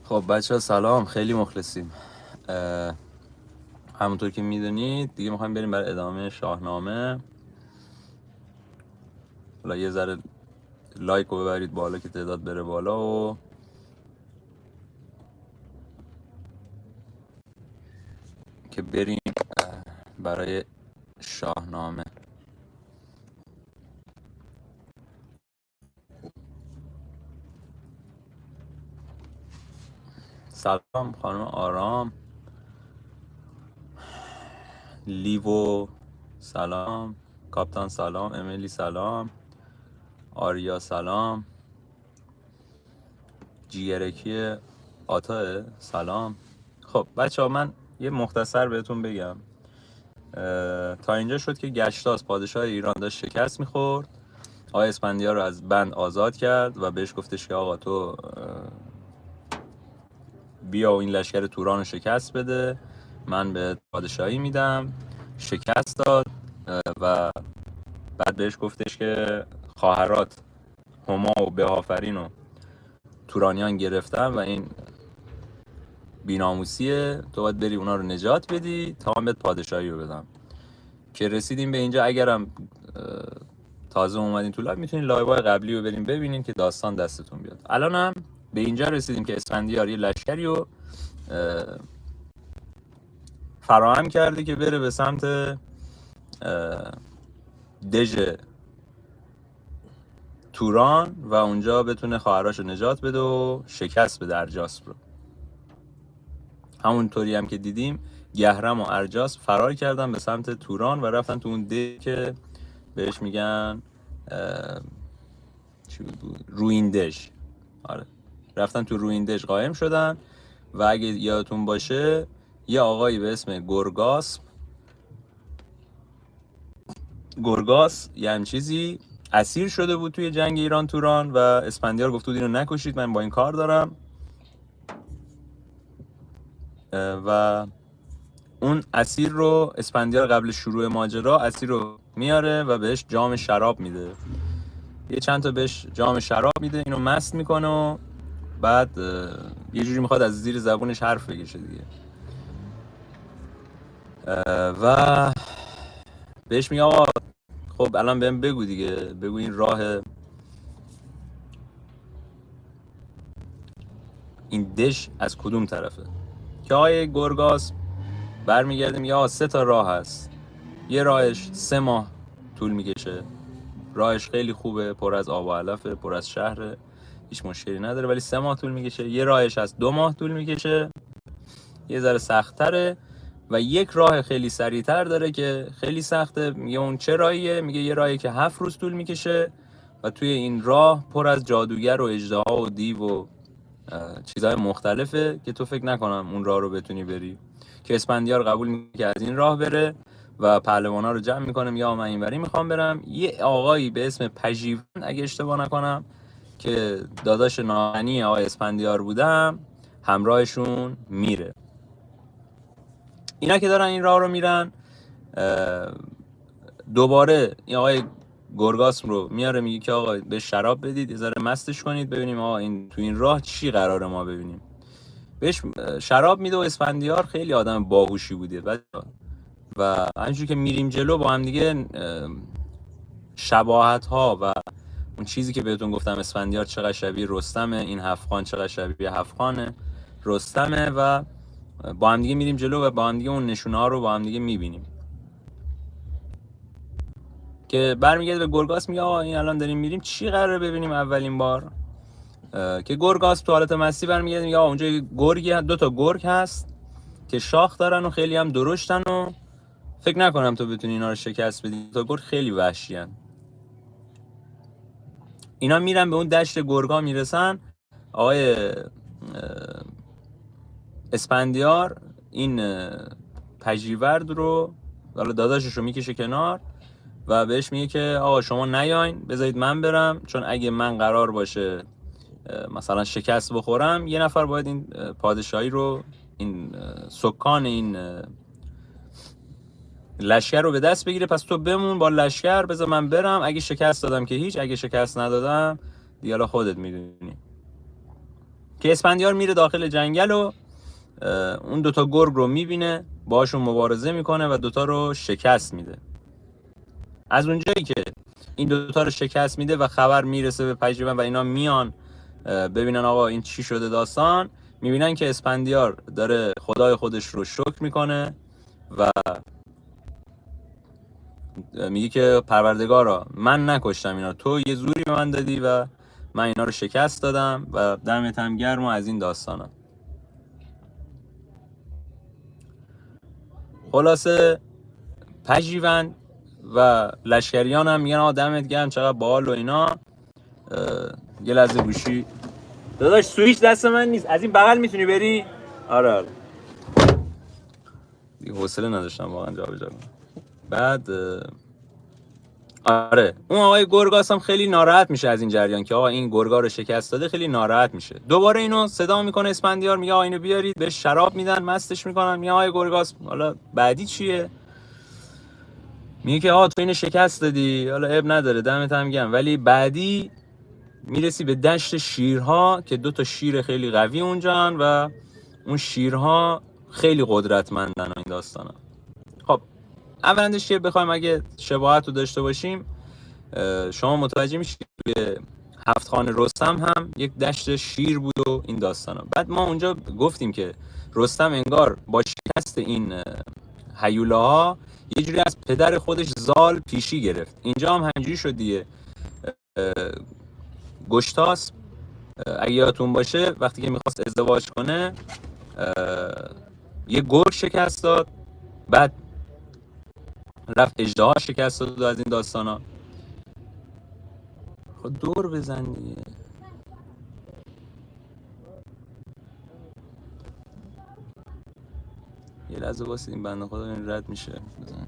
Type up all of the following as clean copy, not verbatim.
خب بچه ها سلام، خیلی مخلصیم. همونطور که میدونید دیگه میخوایم بریم برای ادامه شاهنامه. حالا یه ذره لایک رو ببرید بالا که تعداد بره بالا و که بریم برای شاهنامه. سلام خانم آرام، لیو سلام، کاپتان سلام، امیلی سلام، آریا سلام، جیگرکی آتا سلام. خب بچه ها من یه مختصر بهتون بگم. تا اینجا شد که گشتاس پادشاه ایران داشت شکست میخورد. آقای اسفندیار رو از بند آزاد کرد و بهش گفتش که آقا تو بیا و این لشکر توران رو شکست بده، من به پادشاهی میدم. شکست داد و بعد بهش گفتش که خواهرات هما و بهافرین و تورانیان گرفتن و این بیناموسیه، تو باید بری اونا رو نجات بدی تا من بهت پادشاهی رو بدم. که رسیدیم به اینجا. اگرم تازه اومدین تو لایو میتونین لایوهای قبلی رو بریم ببینین که داستان دستتون بیاد. الان هم به اینجا رسیدیم که اسفندیار یه لشکری رو فراهم کرده که بره به سمت دژ توران و اونجا بتونه خواهراشو نجات بده و شکست بده ارجاسپ رو. همونطوری هم که دیدیم گهرم و ارجاسپ فرار کردن به سمت توران و رفتن تو اون دژ که بهش میگن چی بود؟ رویندژ. آره، رفتن تو رویندژ قایم شدن و اگه یادتون باشه یه آقایی به اسم گرگاس یه هم چیزی اسیر شده بود توی جنگ ایران توران و اسفندیار گفت اینو نکشید، من با این کار دارم. و اون اسیر رو اسفندیار قبل شروع ماجرا اسیر رو میاره و بهش جام شراب میده. یه چند تا بهش جام شراب میده، اینو مست میکنه و بعد یه جوری میخواد از زیر زبونش حرف بکشه دیگه. و بهش میگه آقا خب الان بهم بگو دیگه، بگو این راه این دژ از کدوم طرفه. که آقای گرگاس برمیگرده میگه آقا 3 تا راه هست. یه راهش 3 ماه طول میکشه، راهش خیلی خوبه، پر از آب و علفه، پر از شهره، هیچ مشکلی نداره، ولی 3 ماه طول میکشه. یه راهش از 2 ماه طول میکشه، یه ذره سخت‌تره. و یک راه خیلی سریع‌تر داره که خیلی سخته. میگه اون چه راهیه؟ میگه یه راهی که 7 روز طول میکشه و توی این راه پر از جادوگر و اژدها و دیو و چیزهای مختلفه که تو فکر نکنم اون راه رو بتونی بری. که اسفندیار قبول میکنه که از این راه بره و پهلوانا رو جمع میکنه، یا من اینوری میخوام برم. یه آقایی به اسم پژیون اگه اشتباه نکنم که داداش ناهنی آقای اسفندیار بودم همراهشون میره. اینا که دارن این راه رو میرن، دوباره این آقای گرگاس رو میاره میگه که آقا به شراب بدید، یه ذره مستش کنید ببینیم آقا این تو این راه چی قراره ما ببینیم. بهش شراب میده و اسفندیار خیلی آدم باهوشی بوده و همینجوری که میریم جلو با هم دیگه شباهت ها و اون چیزی که بهتون گفتم اسفندیار چقدر شبیه رستمه، این هفخان چقدر شبیه هفخان رستمه و با هم دیگه میریم جلو و با هم دیگه اون نشونه ها رو با هم دیگه میبینیم. که برمیگرده به گرگاس میگه آقا این الان داریم میریم چی قراره ببینیم اولین بار. که گرگاس تو حالت مستی برمیگرده میگه آقا اونجا گرگی 2 تا گرگ هست که شاخ دارن و خیلی هم درشتن و فکر نکنم تو بتونی اینا رو شکست بدی، تا گرگ خیلی وحشی ان. اینا میرن به اون دشت گرگا میرسن. آقای اسفندیار این پژیورد رو حالا داداشش رو میکشه کنار و بهش میگه که آقا شما نیاین، بذارید من برم، چون اگه من قرار باشه مثلا شکست بخورم یه نفر باید این پادشاهی رو، این سکان این لشکر رو به دست بگیره، پس تو بمون با لشکر، بذار من برم، اگه شکست دادم که هیچ، اگه شکست ندادم دیگه خودت میدونی. که اسفندیار میره داخل جنگل و اون دوتا گرگ رو میبینه، باشون مبارزه میکنه و دوتا رو شکست میده. از اونجایی که این دوتا رو شکست میده و خبر میرسه به پژیون و اینا میان ببینن آقا این چی شده داستان، میبینن که اسفندیار داره خدای خودش رو شکر میکنه و میگه که پروردگارا من نکشتم اینا، تو یه زوری به من دادی و من اینا رو شکست دادم و دمت هم گرم و از این داستانا. خلاصه پژیون و لشکریان هم میگن آقا دمت گرم چقدر باحال و اینا. یه لحظه گوشی داداش، سویچ دست من نیست، از این بغل میتونی بری؟ آره دیگه حوصله نداشتم واقعا جابجا کنم. بعد آره اون آقای گرگاس هم خیلی ناراحت میشه از این جریان که آقا این گرگا رو شکست داده، خیلی ناراحت میشه. دوباره اینو صدا میکنه اسفندیار، میگه آقا اینو بیارید، بهش شراب میدن، مستش میکنن. میگه آقای گرگاس حالا بعدی چیه؟ میگه که آقا تو اینو شکست دادی، حالا اب نداره دمت هم گرم، ولی بعدی میرسی به دشت شیرها که دو تا شیر خیلی قوی اونجان و اون شیرها خیلی قدرتمندن این داستانا. خب اولندش که بخوایم اگه شباهت رو داشته باشیم، شما متوجه میشید که هفت خان رستم هم یک دشت شیر بود و این داستانا. بعد ما اونجا گفتیم که رستم انگار با شکست این هیولاها یه جوری از پدر خودش زال پیشی گرفت. اینجا هم همینجوری شد دیگه. گشتاس اگه یادتون باشه وقتی که میخواست ازدواج کنه یه گرگ شکست داد، بعد رفت اژدها شکست داد از این داستانا. خب دور بزن دیگه. یه لحظه واسه این بنده خدا این رد میشه بزن.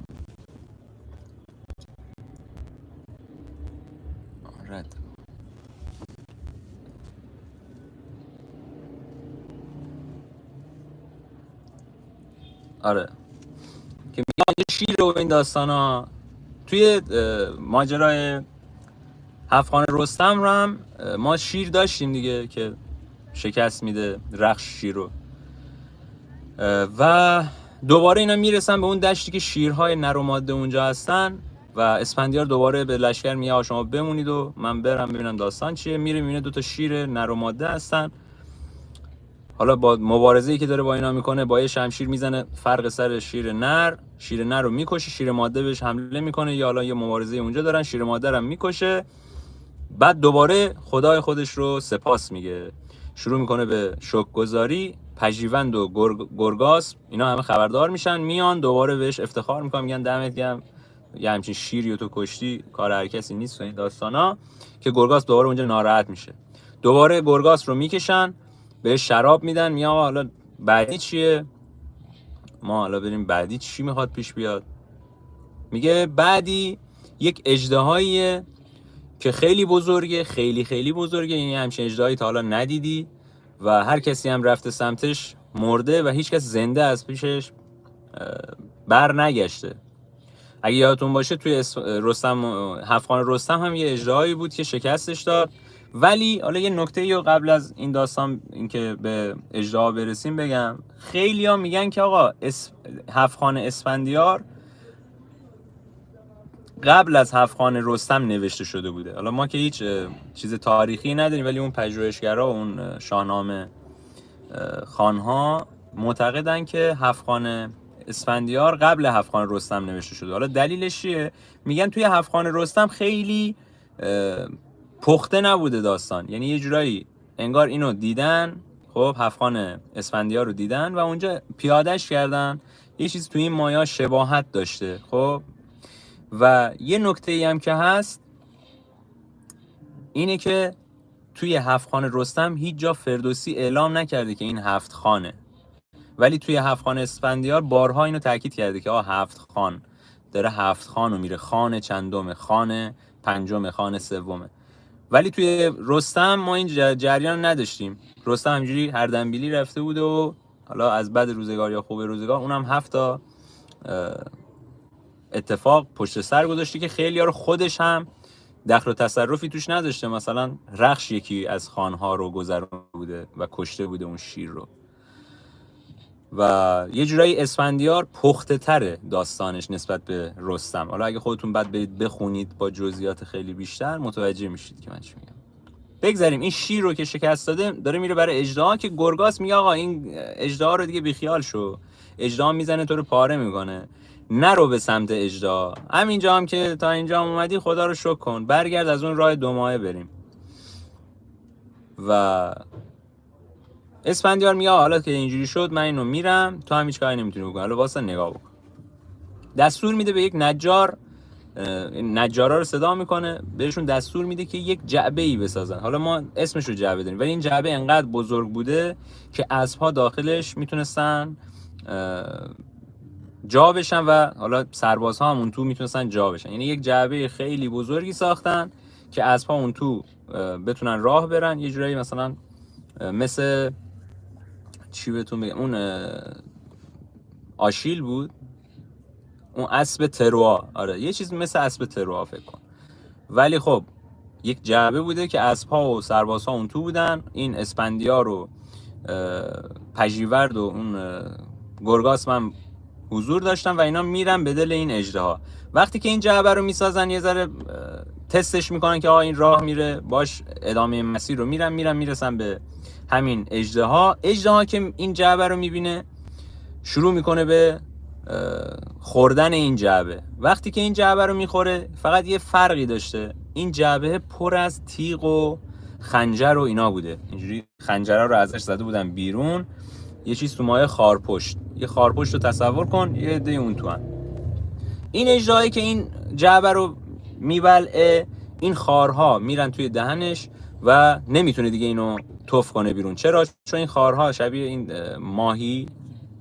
رد آره که میگه شیر رو این داستانا. توی ماجرای هفت خان رستم رو هم ما شیر داشتیم دیگه که شکست میده رخش شیر رو. و دوباره اینا میرسن به اون دشتی که شیرهای نر و ماده اونجا هستن و اسفندیار دوباره به لشکر میگه شما بمونید و من برم ببینم داستان چیه. میره میبینه دو تا شیر نر و ماده هستن. حالا با مبارزه‌ای که داره با اینا میکنه با یه شمشیر میزنه فرق سر شیر نر رو میکشه، شیر ماده بهش حمله میکنه، یا حالا یه مبارزه اونجا دارن، شیر ماده رو میکشه. بعد دوباره خدای خودش رو سپاس میگه، شروع میکنه به شکرگزاری. پژیوند و گرگاس اینا همه خبردار میشن، میان دوباره بهش افتخار میکنن، میگن دمت گرم یه همچین شیری تو کشتی، کار هر کسی نیست و این داستانا. که گرگاس دوباره اونجا ناراحت میشه. دوباره گرگاس رو میکشن بهش شراب میدن، میگن حالا بعدی چیه؟ ما حالا بریم بعدی چی میخواد پیش بیاد. میگه بعدی یک اژدهاییه که خیلی بزرگه، خیلی خیلی بزرگه، یعنی همچین اژدهایی تا حالا ندیدی و هر کسی هم رفته سمتش مرده و هیچ کس زنده از پیشش بر نگشته. اگه یادتون باشه توی رستم هفت خان رستم هم یه اژدهایی بود که شکستش داد. ولی حالا یه نکته رو قبل از این داستان اینکه به اژدها برسیم بگم، خیلی‌ها میگن که آقا هفت خان اسفندیار قبل از هفت خان رستم نوشته شده بوده. حالا ما که هیچ چیز تاریخی نداریم، ولی اون پژوهشگرا و اون شاهنامه خانها معتقدن که هفت خان اسفندیار قبل هفت خان رستم نوشته شده. حالا دلیلش چیه؟ میگن توی هفت خان رستم خیلی پخته نبوده داستان، یعنی یه جورایی انگار اینو دیدن، خب هفت خان اسفندیار رو دیدن و اونجا پیادهش کردن، یه چیز توی این مایا شباهت داشته. خب و یه نکته‌ای هم که هست اینه که توی هفت خان رستم هیچ جا فردوسی اعلام نکرده که این هفت خانه، ولی توی هفت خان اسفندیار بارها اینو تاکید کرده که هفت خان داره، هفت خانو میره، خان چندمه، خان پنجمه، خان سومه. ولی توی رستم ما این جریان نداشتیم. رستم همجوری هر دنبیلی رفته بوده و حالا از بد روزگار یا خوب روزگار اونم 7 تا اتفاق پشت سر گذاشته که خیلی‌ها رو خودش هم دخل و تصرفی توش نداشته، مثلا رخش یکی از خانها رو گذرون بوده و کشته بوده اون شیر رو. و یه جورایی اسفندیار پخته تره داستانش نسبت به رستم. حالا اگه خودتون بعد برید بخونید با جزئیات خیلی بیشتر متوجه میشید که من چی میگم. بگذاریم این شیر رو که شکست داده داره میره برای اژدها، که گرگاس میگه آقا این اژدها رو دیگه بیخیال شو، اژدها میزنه تو رو پاره میکنه، نرو به سمت اژدها، همینجا هم که تا اینجا اومدی خدا رو شکر کن، برگرد از اون راه 2 ماهه بریم. و اسفندیار میگه حالا که اینجوری شد من اینو میرم، تو هم هیچ کاری نمیتونی بکنی، حالا واسه نگاه بکن. دستور میده به یک نجار، نجارا رو صدا میکنه، بهشون دستور میده که یک جعبه ای بسازن. حالا ما اسمش رو جعبه داریم، ولی این جعبه انقدر بزرگ بوده که اسب‌ها داخلش میتونستن جا بشن و حالا سربازها هم اون تو میتونستن جا بشن. یعنی یک جعبه خیلی بزرگی ساختن که اسب‌ها اون تو بتونن راه برن. یه جورایی مثلا مثل چی بهتون بگم، اون آشیل بود، اون اسب تروا، آره یه چیز مثل اسب تروا فکر کن. ولی خب یک جعبه بوده که اسب‌ها و سربازها اون تو بودن، این اسفندیار و پژیورد و اون گرگاس من حضور داشتن و اینا میرن به دل این اژدها. وقتی که این جعبه رو میسازن یه ذره تستش میکنن که آقا این راه میره، باش ادامه مسیر رو میرسن به همین اژدها. اژدها که این جعبه رو میبینه شروع میکنه به خوردن این جعبه. وقتی که این جعبه رو میخوره فقط یه فرقی داشته، این جعبه پر از تیغ و خنجر و اینا بوده، اینجوری خنجرها رو ازش زده بودن بیرون، یه چیز تو مایه خارپشت. یه خارپشت رو تصور کن، یه عده اون تو هن. این اژدهایی که این جعبه رو میبلعه، این خارها میرن توی دهنش و نمیتونه دیگه اینو تف کنه بیرون. چرا؟ چون این خارها شبیه این ماهی،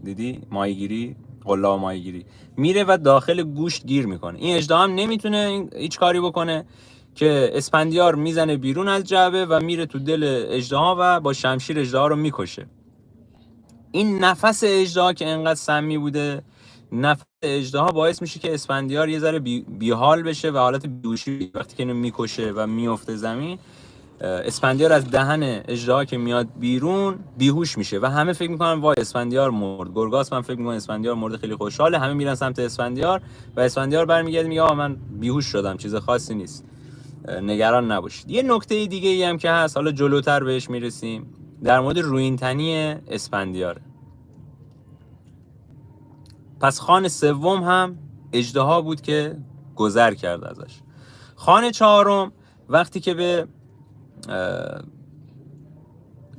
دیدی ماهیگیری، قلاب ماهیگیری، میره و داخل گوشت گیر میکنه. این اژدها هم نمیتونه هیچ کاری بکنه که اسفندیار میزنه بیرون از جعبه و میره تو دل اژدها و با شمشیر اژدها رو میکشه. این نفس اژدها که انقدر سمی بوده، نفس اژدها باعث میشه که اسفندیار یه ذره بیحال بشه و حالت بیهوشی وقتی که اینو میکشه و میفته زمین. اسفندیار از دهن اژدها که میاد بیرون بیهوش میشه و همه فکر میکنن وای اسفندیار مرد. گرگاس من فکر میکنم اسفندیار مرده، خیلی خوشحاله، همه میرن سمت اسفندیار و اسفندیار برمیگرده میگه آقا من بیهوش شدم، چیز خاصی نیست، نگران نباشید. یه نکته دیگه ای هم که هست، حالا جلوتر بهش میرسیم، در مورد رویینتنی اسفندیار. پس خان سوم هم اژدها بود که گذر کرد ازش. خان چهارم وقتی که به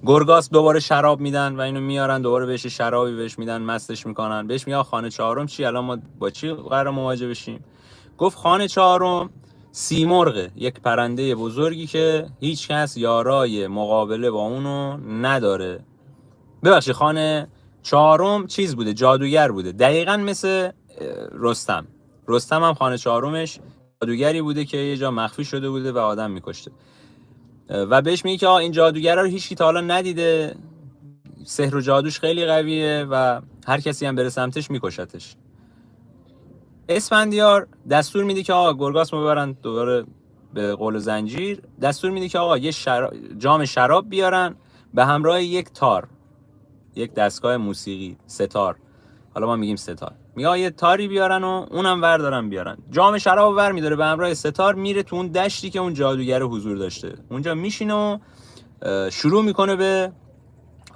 گرگاس دوباره شراب میدن و اینو میارن دوباره بهش شرابی بهش میدن، مستش میکنن، بهش میگن خان چهارم چی، الان ما با چی قرار مواجه بشیم؟ گفت خان چهارم سیمرغه، یک پرنده بزرگی که هیچ کس یارای مقابله با اونو نداره. ببخشید خان چهارم چیز بوده، جادوگر بوده، دقیقاً مثل رستم. رستم هم خان چهارمش جادوگری بوده که یه جا مخفی شده بوده و آدم میکشته و بهش میگه که این جادوگرا رو هیچکی تا حالا ندیده، سحر و جادوش خیلی قویه و هر کسی هم بره سمتش میکشتش. اسفندیار دستور میده که آقا گرگاس رو ببرن دوباره به قول زنجیر، دستور میده که آقا یه جام شراب بیارن به همراه یک تار، یک دستگاه موسیقی، ستار، حالا ما میگیم ستار، میگه یه تاری بیارن و اونم وردارن بیارن. جام شراب ور میداره به همراه ستار، میره تو اون دشتی که اون جادوگر حضور داشته، اونجا میشینه و شروع میکنه به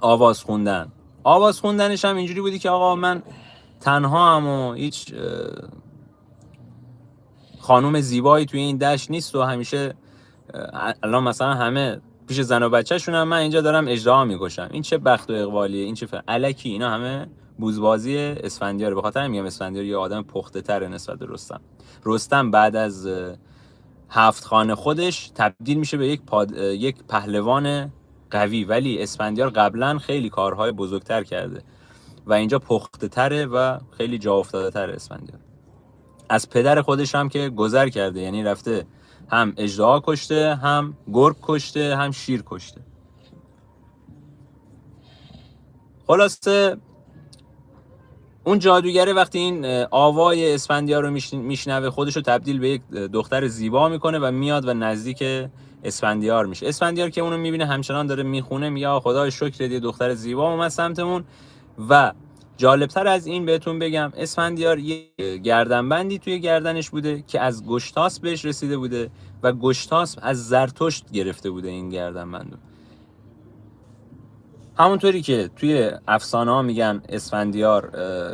آواز خوندن. آواز خوندنش هم اینجوری بودی که آقا من تنها هم و هیچ خانوم زیبایی توی این دشت نیست و همیشه الان مثلا همه پیش زن و بچه شون هم من اینجا دارم اژدها میکشم، این چه بخت و اقبالیه، این چه الکی، اینا همه بوزبازی اسفندیاره. به خاطر میگم اسفندیار یه آدم پخته تره نسبت به رستم. رستم بعد از 7 خان خودش تبدیل میشه به یک پهلوان قوی، ولی اسفندیار قبلا خیلی کارهای بزرگتر کرده و اینجا پخته تره و خیلی جا افتاده تره اسفندیار. از پدر خودش هم که گذر کرده، یعنی رفته هم اژدها کشته، هم گرگ کشته، هم شیر کشته. خلاصه اون جادوگره وقتی این آوای اسفندیار رو میشنوه خودش رو تبدیل به یک دختر زیبا میکنه و میاد و نزدیک اسفندیار میشه. اسفندیار که اونو میبینه همچنان داره میخونه، میگه خدای شکر یه دختر زیبا اومد سمتمون. و جالبتر از این بهتون بگم، اسفندیار یه گردنبندی توی گردنش بوده که از گشتاسپ بهش رسیده بوده و گشتاسپ از زرتشت گرفته بوده این گردنبندو. همونطوری که توی افسانه ها میگن اسفندیار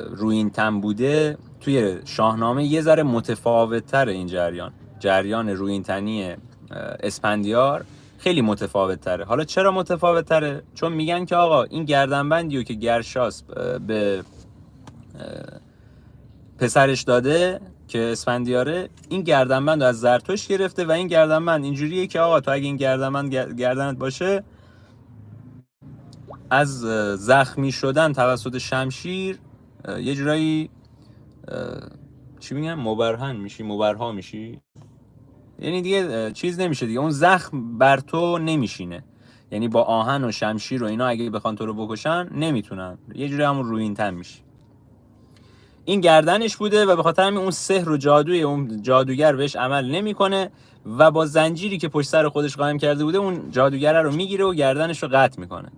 رویینتن بوده، توی شاهنامه یه ذره متفاوت‌تر این جریان رویینتنی اسفندیار خیلی متفاوت‌تره. حالا چرا متفاوت‌تره؟ چون میگن که آقا این گردنبندی رو که گرشاسپ به پسرش داده که اسفندیاره، این گردنبند رو از زرتشت گرفته و این گردنبند اینجوریه که آقا تو اگه این گردنبند گردنت باشه، از زخمی شدن توسط شمشیر یه جورایی چی میگم، مبرها میشی، یعنی دیگه چیز نمیشه دیگه، اون زخم بر تو نمیشینه. یعنی با آهن و شمشیر و اینا اگه بخوان تو رو بکشن نمیتونن، یه جوری همون رویینتن میشی. این گردنش بوده و به خاطر همین اون سحر و جادوی اون جادوگر بهش عمل نمیکنه و با زنجیری که پشت سر خودش قایم کرده بوده اون جادوگر رو میگیره و گردنش رو قطع میکنه.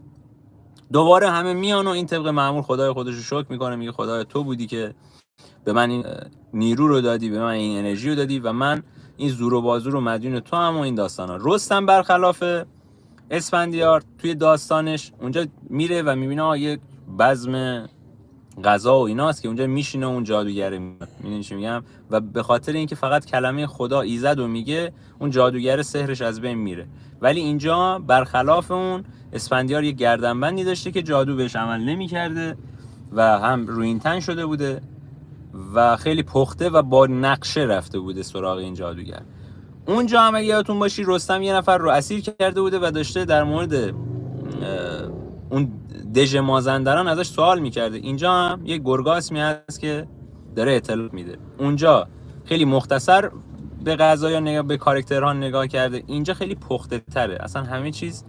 دوباره همه میان و این طبق معمول خدای خودش رو شکر میکنه، میگه خدای تو بودی که به من این نیرو رو دادی، به من این انرژی رو دادی و من این زور و بازو رو مدیون تو هم و این داستانا. رستم برخلاف اسفندیار توی داستانش اونجا میره و میبینه یک بزم غذا و ایناست که اونجا میشینه اون جادوگره، میدونی چی میگم، و به خاطر اینکه فقط کلمه خدا ایزد رو میگه اون جادوگر سحرش از بین میره. ولی اینجا برخلاف اون اسفندیار یه گردنبندی داشته که جادو بهش عمل نمیکرده و هم رویینتن شده بوده و خیلی پخته و با نقشه رفته بوده سراغ این جادوگر. اونجا هم اگه یادتون باشی رستم یه نفر رو اسیر کرده بوده و داشته در مورد اون دژ مازندران ازش سوال میکرده. اینجا هم یک گرگاسمی هست که داره اطلاع میده. اونجا خیلی مختصر به قضایا نگاه، به کاراکترها نگاه کرده. اینجا خیلی پخته تره، اصلا همه چیز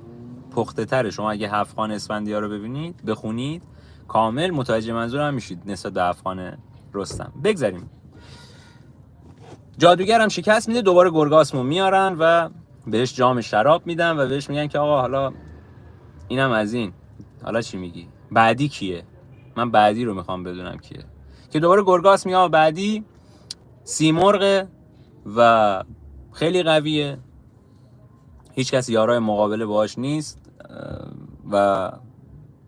پخته تره. شما اگه هفت‌خوان اسفندیار رو ببینید، بخونید، کامل متوجه منظورم میشید نسبت به هفت‌خوان رستم. بگذاریم. جادوگر هم شکست میده، دوباره گرگاسمو میارن و بهش جام شراب میدن و بهش میگن که آقا حالا اینم از این، حالا چی میگی؟ بعدی کیه؟ من بعدی رو میخوام بدونم کیه. که دوباره گرگاس میگه بعدی سیمرغ و خیلی قویه، هیچ کس یارای مقابله باهاش نیست و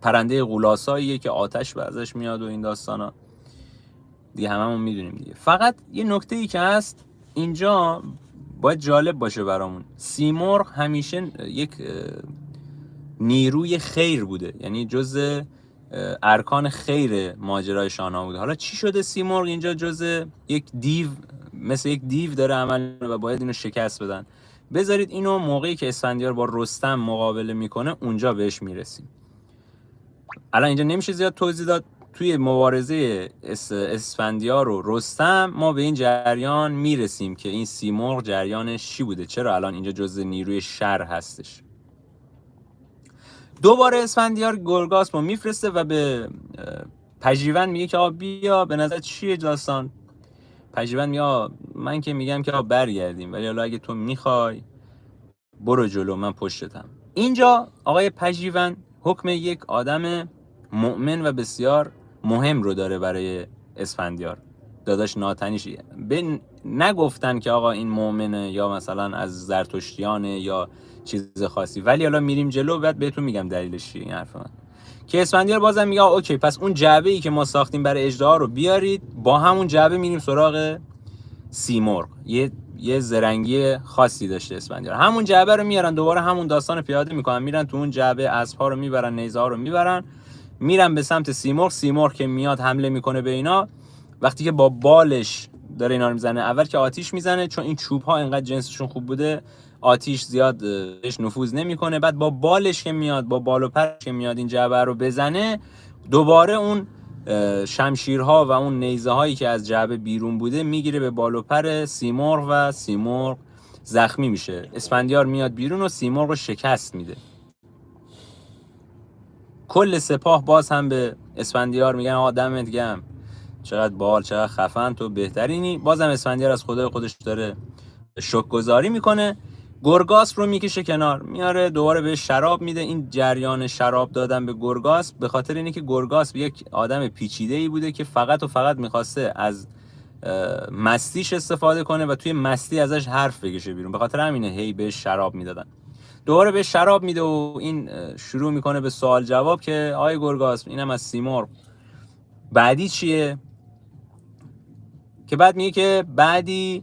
پرنده غولاساییه که آتش ازش میاد و این داستانا دیگه هممون میدونیم دیگه. فقط یه نکته ای که هست اینجا باید جالب باشه برامون، سیمرغ همیشه یک نیروی خیر بوده، یعنی جزء ارکان خیر ماجرای شاهنامه بوده. حالا چی شده سیمرغ اینجا جزء یک دیو، مثل یک دیو داره عمل و باید اینو شکست بدن؟ بذارید اینو موقعی که اسفندیار با رستم مقابله میکنه اونجا بهش میرسیم. الان اینجا نمیشه زیاد توضیح داد. توی مبارزه اسفندیار و رستم ما به این جریان میرسیم که این سیمرغ جریانش چی بوده، چرا الان اینجا جزء نیروی شر هستش. دوباره اسفندیار گرگاسمو میفرسته و به پژیون میگه که بیا به نظر چیه داستان. پژیون میگه من که میگم که برگردیم، ولی حالا اگه تو میخوای برو جلو، من پشتتم. اینجا آقای پژیون حکم یک آدم مؤمن و بسیار مهم رو داره برای اسفندیار، داداش ناتنیش. نگفتن که آقا این مؤمنه یا مثلا از زرتشتیانه یا چیز خاصی، ولی حالا میریم جلو بعد بهتون میگم دلیلش چیه این حرف من. که اسفندیار بازم میگه اوکی، پس اون جعبه ای که ما ساختیم برای اژدها رو بیارید، با همون جعبه میریم سراغ سیمرغ. یه زرنگی خاصی داشته اسفندیار، همون جعبه رو میارن، دوباره همون داستان پیاده میکنن، میرن تو اون جعبه اسب‌ها رو میبرن، نیزه‌ها رو میبرن، میرن به سمت سیمرغ. سیمرغ که میاد حمله میکنه به اینا، وقتی که با بالش داره اینا رو میزنه، اول که آتیش میزنه، چون این چوب ها انقدر جنسشون خوب بوده آتیش زیاد بهش نفوذ نمیکنه. بعد با بالش که میاد، با بال و پرش که میاد این جعبه رو بزنه، دوباره اون شمشیرها و اون نیزه هایی که از جعبه بیرون بوده میگیره به بال و پر سیمرغ و سیمرغ زخمی میشه. اسفندیار میاد بیرون و سیمرغ رو شکست میده. کل سپاه باز هم به اسفندیار میگن آقا دمت گرم، چقدر باحال، چقدر خفن، تو بهترینی. بازم اسفندیار از خدای خودش داره شکرگزاری میکنه. گرگاس رو میکشه کنار، میاره دوباره بهش شراب میده. این جریان شراب دادن به گرگاس به خاطر اینه که گرگاس یک آدم پیچیده‌ای بوده که فقط و فقط میخواسته از مستیش استفاده کنه و توی مستی ازش حرف بکشه بیرون. به خاطر همینه هی بهش شراب میدادن. دوباره بهش شراب میده و این شروع میکنه به سوال جواب که آی گرگاس، اینم از سیمرغ، بعدی چیه؟ که بعد میگه که بعدی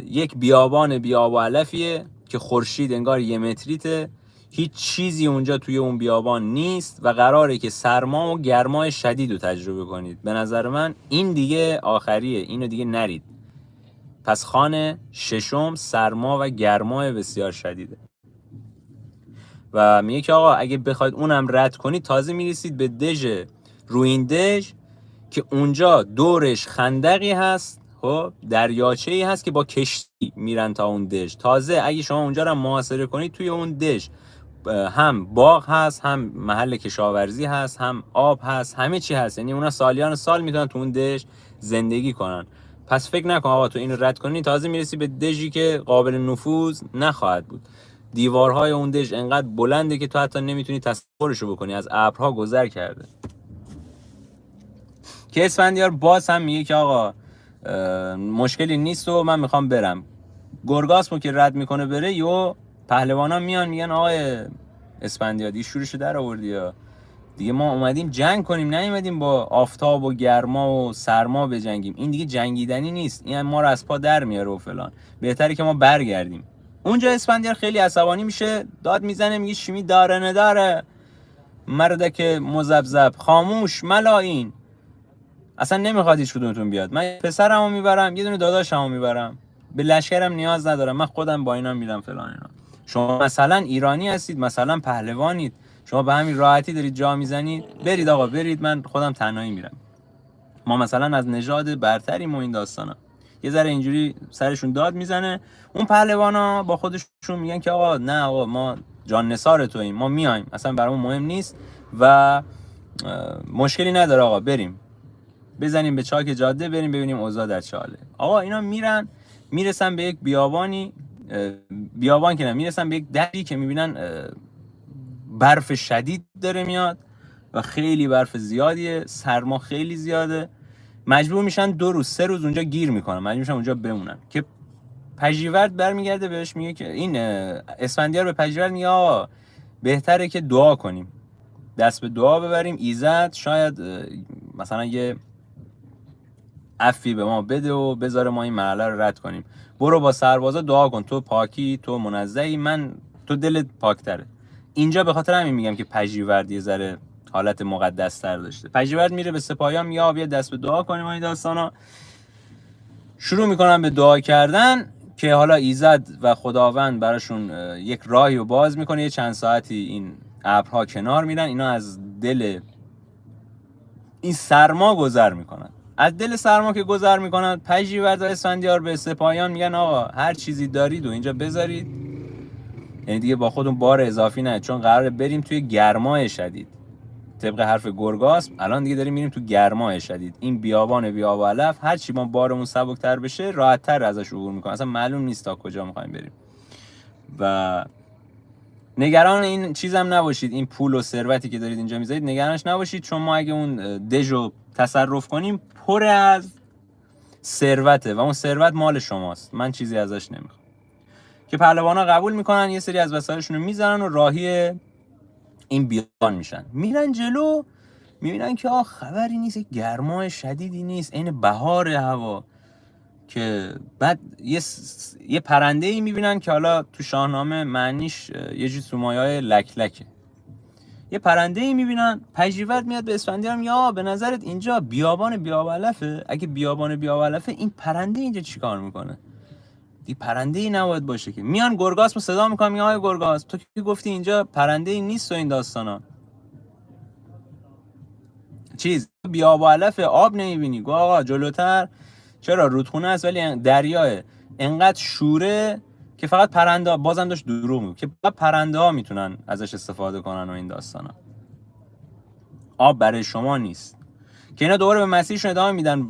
یک بیابان علفیه که خورشید انگار 1 متریته، هیچ چیزی اونجا توی اون بیابان نیست و قراره که سرما و گرمای شدید رو تجربه کنید. به نظر من این دیگه آخریه، اینو دیگه نرید. پس خانه ششم سرما و گرمای بسیار شدیده. و میگه که آقا اگه بخواید اونم رد کنید، تازه میرسید به دژ روین دژ که اونجا دورش خندقی هست، خب دریاچه‌ای هست که با کشتی میرن تا اون دژ. تازه اگه شما اونجا رو محاصره کنید، توی اون دژ هم باغ هست، هم محل کشاورزی هست، هم آب هست، همه چی هست. یعنی اونا سالیان سال میتونن تو اون دژ زندگی کنن. پس فکر نکن آقا تو اینو رد کنی تازه میرسی به دژی که قابل نفوذ نخواهد بود. دیوارهای اون دژ انقدر بلنده که تو حتی نمیتونی تصورشو بکنی، از ابرها گذر کرده. که اسفندیار باز هم میگه که آقا مشکلی نیست و من میخوام برم. گرگاسمو که رد میکنه بره، یو پهلوانا میان میگن آقای اسفندیار دیگه شورشو در آوردی یا دیگه، ما اومدیم جنگ کنیم، نیومدیم با آفتاب و گرما و سرما بجنگیم. این دیگه جنگیدنی نیست، این ما رو از پا در میاره و فلان، بهتره که ما برگردیم. اونجا اسفندیار خیلی عصبانی میشه، داد میزنه، میگه شیمی داره نداره، مردک مزبزب، خاموش ملاین، اصلا نمیخواد هیچ کدومتون بیاد. من پسرمو میبرم، یه دونه داداشمو میبرم، به لشکرم نیاز ندارم، من خودم با اینا میرم فلان اینا. شما مثلا ایرانی هستید، مثلا پهلوانید، شما به همین راحتی دارید جا میزنید، برید آقا برید، من خودم تنهایی میرم. ما مثلا از نژاد برتریم و این داستانا. یه ذره اینجوری سرشون داد میزنه. اون پهلوانا با خودشون میگن که آقا نه آقا، ما جان نثار توییم، ما میایم، اصلا برامون مهم نیست و مشکلی نداره آقا، بریم بزنیم به چاک جاده، بریم ببینیم اوضاع در چه حاله. آقا اینا میرن، میرسن به یک بیابانی، بیابان که نه، میرسن به یک دری که میبینن برف شدید داره میاد و خیلی برف زیادیه، سرما خیلی زیاده. مجبور میشن 2 روز 3 روز اونجا گیر میکنن، مجبور میشن اونجا بمونن. که پژیورد برمیگرده بهش میگه که این اسفندیار به پژیورد میگه آقا بهتره که دعا کنیم، دست به دعا ببریم، ایزد شاید مثلا یه عفی به ما بده و بذاره ما این مرحله رو رد کنیم. برو با سربازا دعا کن، تو پاکی، تو منزهی، من تو دلت پاکتره. اینجا به خاطر همین میگم که پژیورد یه ذره حالت مقدس تر داشته. پژیورد میره به سپاهیان میگه بیا دست به دعا کنیم. این داستانا شروع میکنن به دعا کردن که حالا ایزد و خداوند براشون یک راهی رو باز میکنه. یه چند ساعتی این ابرها کنار میرن، اینا از دل این سرما گذر میکنن. از دل سرما که گذر میکنن، پژیورد و اسفندیار به سپاهیان میگن آقا هر چیزی دارید و اینجا بذارید، یعنی دیگه با خودمون بار اضافی نه، چون قراره بریم توی گرمای شدید. طبق حرف گرگاس الان دیگه داریم میریم تو گرمای شدید. این بیابان علف، هر چی ما بارمون سبکتر بشه راحت‌تر ازش عبور میکنیم، اصلا معلوم نیست تا کجا میخوایم بریم. و نگران این چیزم نباشید، این پول و ثروتی که دارید اینجا میذارید نگرانش نباشید، چون ما اگه اون دژو تصرف کنیم پر از ثروته و اون ثروت مال شماست، من چیزی ازش نمیخوام. که پهلوانا قبول میکنن، یه سری از وسایلشون رو میذارن و راهی این بیابان میشن. میرن جلو، میبینن که خبری نیست، گرمای شدیدی نیست، این بهار هوا. که بعد یه پرنده‌ای میبینن که حالا تو شاهنامه معنیش یه جور سومایه‌های لکلکه. یه پرنده‌ای میبینن، پژیورد میاد به اسفندیار میگه به نظرت اینجا بیابان علفه؟ اگه بیابان علفه، این پرنده اینجا چیکار میکنه؟ دی پرنده‌ای نباید باشه که. میان گرگاسمو صدا میکنن، میگه آقای گرگاس تو که گفتی اینجا پرنده‌ای نیست و این داستانا، چیز بیابان علفه، آب نمیبینی؟ گفت آقا جلوتر چرا رودخونه است ولی دریاه انقدر شوره که فقط پرنده ها، بازم داشت دروغ میگه که فقط پرنده ها میتونن ازش استفاده کنن و این داستانا، آب برای شما نیست. که اینا دوباره به مسیرشون ادامه میدن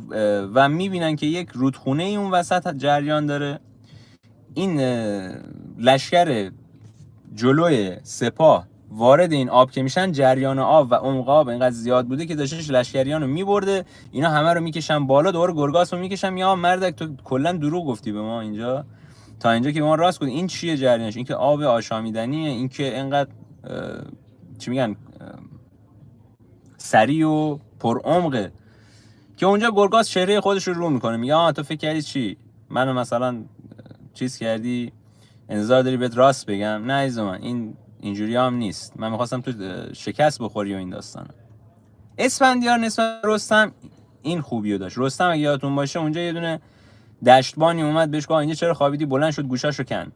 و میبینن که یک رودخونه ای اون وسط جریان داره. این لشکر جلوی سپاه وارد این آب که میشن، جریان آب و عمق آب اینقدر زیاد بوده که داشتش لشکریانو میبرده، اینا همه رو میکشن بالا، دوباره گرگاس رو میکشن. یا مردک تو کلا دروغ گفتی به ما اینجا، تا اینجا که به ما راست گفتی. این چیه جریانش؟ این که آب آشامیدنیه، این که اینقدر چی میگن سریع و پر عمقه. که اونجا گرگاس چهره خودش رو میکنه، میگه تو فکر کردی چی منو مثلا چیز کردی، انتظار داری بهت راست بگم؟ نه عزیز من، این اینجوری هم نیست، من میخواستم تو شکست بخوری و این داستانا. اسفندیار نسبت رستم این خوبیو داشت. رستم اگه یادتون باشه اونجا یه دونه دشتبانی اومد بهش گفت اینجا چرا خوابیدی، بلند شد گوشاشو کن،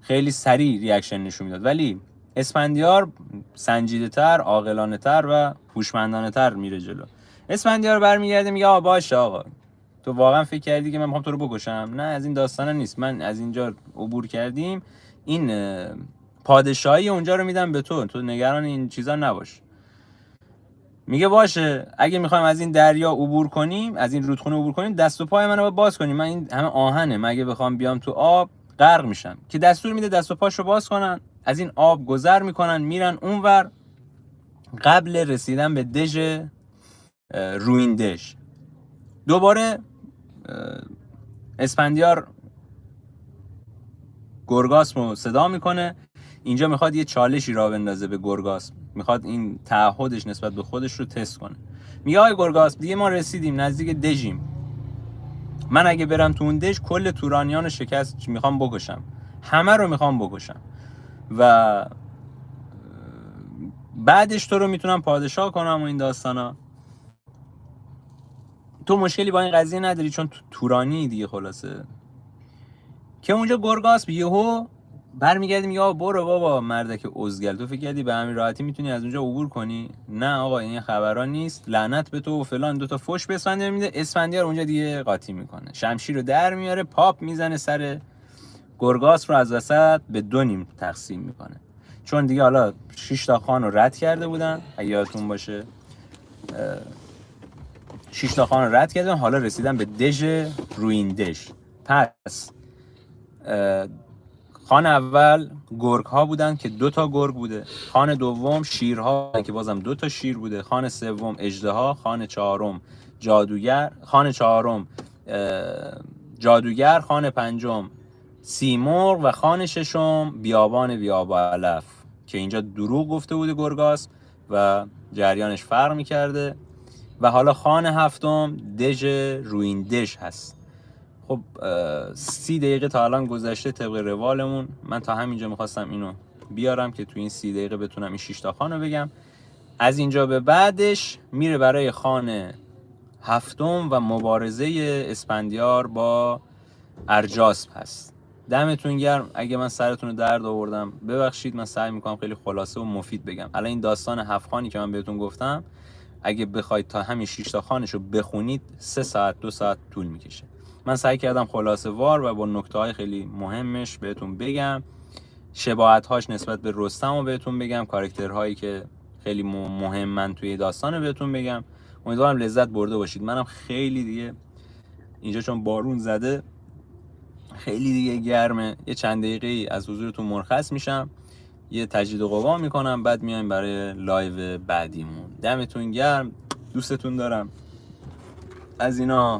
خیلی سریع ریاکشن نشون میداد. ولی اسفندیار سنجیده‌تر، عاقلانه‌تر و هوشمندانه‌تر میره جلو. اسفندیار برمیگرده میگه باشه آقا، تو واقعا فکر کردی که من میخوام تو رو بکشم؟ نه، از این داستانا نیست، من از اینجا عبور کردیم، این پادشاهی اونجا رو میدم به تو نگران این چیزا نباش. میگه باشه، اگه میخوایم از این دریا عبور کنیم، از این رودخونه عبور کنیم، دست و پای منو باز کنیم، من این همه آهنه، مگه بخوام بیام تو آب غرق میشم. که دستور میده دست و پاشو باز کنن، از این آب گذر میکنن، میرن اونور. قبل رسیدن به دژ رویندژ دوباره اسفندیار گرگاس رو صدا میکنه. اینجا میخواد یه چالشی را بندازه به گرگاس، میخواد این تعهدش نسبت به خودش رو تست کنه. میگه آقای گرگاس دیگه ما رسیدیم نزدیک دژیم، من اگه برم تو اون دژ کل تورانیان رو شکست میخوام بکشم، همه رو میخوام بکشم و بعدش تو رو میتونم پادشاه کنم و این داستانا. تو مشکلی با این قضیه نداری چون تو تورانی دیگه. خلاصه که اونجا گرگاس یهو برمیگردی میگه برو بابا مردک ازگل، تو فکر کردی به همین راحتی میتونی از اونجا عبور کنی؟ نه آقا، این خبرا نیست، لعنت به تو و فلان. دوتا فوش به اسفندیار میده. اسفندیار اونجا دیگه قاطی میکنه، شمشیر رو در میاره، پاپ میزنه سر گرگاس رو از وسط به دو نیم تقسیم میکنه. چون دیگه حالا 6 تا خان رو رد کرده بودن، اگه یادتون باشه 6 تا خان رو رد کردن، حالا رسیدن به دژ رویندژ. پس خان اول گرگ ها بودن که 2 تا گرگ بوده، خان دوم شیرها که بازم 2 تا شیر بوده، خان سوم اژدها، خان چهارم جادوگر، خان پنجم سیمرغ و خان ششم بیابان علف. که اینجا دروغ گفته بوده گرگاس و جریانش فرق میکرده. و حالا خان هفتم دژ رویندژ هست. خب 30 دقیقه تا الان گذشته طبق روالمون. من تا همینجا میخواستم اینو بیارم که تو این 30 دقیقه بتونم این 6 تا خان رو بگم. از اینجا به بعدش میره برای خان هفتم و مبارزه اسفندیار با ارجاسپ هست. دمتون گرم، اگه من سرتون رو درد آوردم ببخشید، من سعی میکنم خیلی خلاصه و مفید بگم. الان این داستان 7 خانی که من بهتون گفتم اگه بخواید تا همین 6 تا خانش رو بخونید 3 ساعت 2 ساعت طول میکشه. من سعی کردم خلاصه وار و با نکته های خیلی مهمش بهتون بگم، شباهت هاش نسبت به رستم رو بهتون بگم، کاراکترهایی که خیلی مهمن توی داستان رو بهتون بگم. امیدوارم لذت برده باشید. منم خیلی دیگه اینجا چون بارون زده خیلی دیگه گرمه، یه چند دقیقه از حضورتون مرخص میشم، یه تجدید قوا میکنم، بعد میایم برای لایو بعدیمون. دمتون گرم، دوستتون دارم. از اینا